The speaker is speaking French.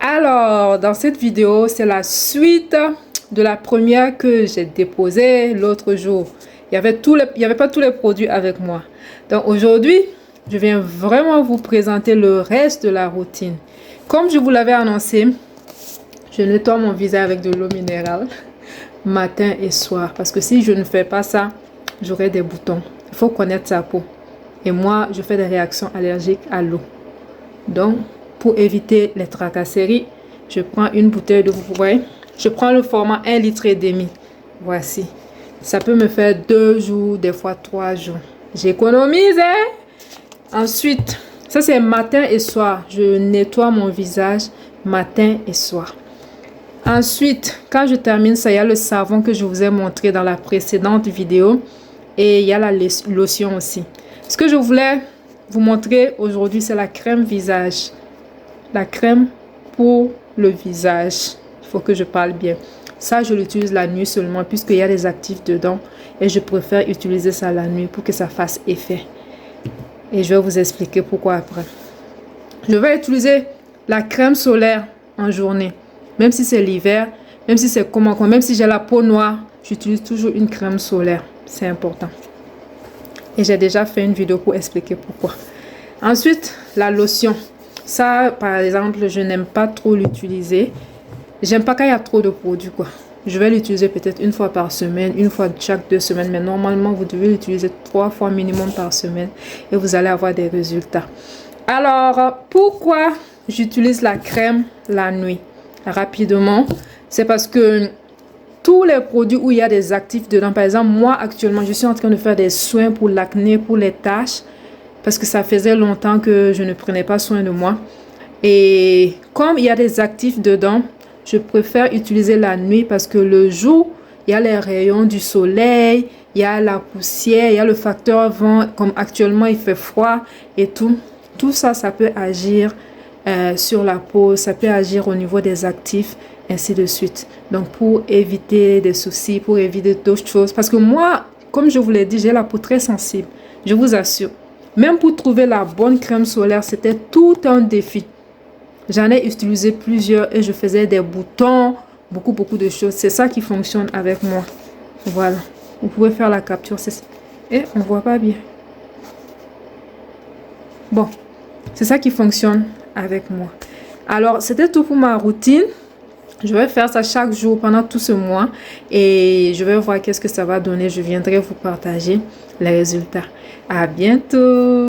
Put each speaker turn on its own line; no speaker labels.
Alors, dans cette vidéo, c'est la suite de la première que j'ai déposée l'autre jour. Il y avait pas tous les produits avec moi. Donc aujourd'hui, je viens vraiment vous présenter le reste de la routine. Comme je vous l'avais annoncé, je nettoie mon visage avec de l'eau minérale matin et soir. Parce que si je ne fais pas ça, j'aurai des boutons. Il faut connaître sa peau. Et moi, je fais des réactions allergiques à l'eau. Donc, pour éviter les tracasseries, je prends une bouteille d'eau, vous voyez. Je prends le format 1,5 litre. Voici. Ça peut me faire 2 jours, des fois 3 jours. J'économise, hein? Ensuite, ça c'est matin et soir. Je nettoie mon visage matin et soir. Ensuite, quand je termine ça, il y a le savon que je vous ai montré dans la précédente vidéo. Et il y a la lotion aussi. Ce que je voulais vous montrer aujourd'hui, c'est la crème visage. La crème pour le visage. Il faut que je parle bien. Ça, je l'utilise la nuit seulement puisqu'il y a des actifs dedans. Et je préfère utiliser ça la nuit pour que ça fasse effet. Et je vais vous expliquer pourquoi après. Je vais utiliser la crème solaire en journée. Même si c'est l'hiver, même si c'est même si j'ai la peau noire, j'utilise toujours une crème solaire. C'est important. Et j'ai déjà fait une vidéo pour expliquer pourquoi. Ensuite, la lotion. Ça, par exemple, je n'aime pas trop l'utiliser. J'aime pas quand il y a trop de produits, quoi. Je vais l'utiliser peut-être une fois par semaine, une fois chaque 2 semaines. Mais normalement, vous devez l'utiliser 3 fois minimum par semaine. Et vous allez avoir des résultats. Alors, pourquoi j'utilise la crème la nuit? Rapidement, c'est parce que tous les produits où il y a des actifs dedans, par exemple, moi actuellement, je suis en train de faire des soins pour l'acné, pour les taches. Parce que ça faisait longtemps que je ne prenais pas soin de moi. Et comme il y a des actifs dedans, je préfère utiliser la nuit parce que le jour, il y a les rayons du soleil, il y a la poussière, il y a le facteur vent. Comme actuellement, il fait froid et tout. Tout ça, ça peut agir sur la peau, ça peut agir au niveau des actifs, ainsi de suite. Donc, pour éviter des soucis, pour éviter d'autres choses. Parce que moi, comme je vous l'ai dit, j'ai la peau très sensible. Je vous assure. Même pour trouver la bonne crème solaire, c'était tout un défi. J'en ai utilisé plusieurs et je faisais des boutons, beaucoup de choses. C'est ça qui fonctionne avec moi. Voilà. Vous pouvez faire la capture. Et on ne voit pas bien. Bon, c'est ça qui fonctionne avec moi. Alors, c'était tout pour ma routine. Je vais faire ça chaque jour pendant tout ce mois et je vais voir qu'est-ce que ça va donner. Je viendrai vous partager les résultats. À bientôt!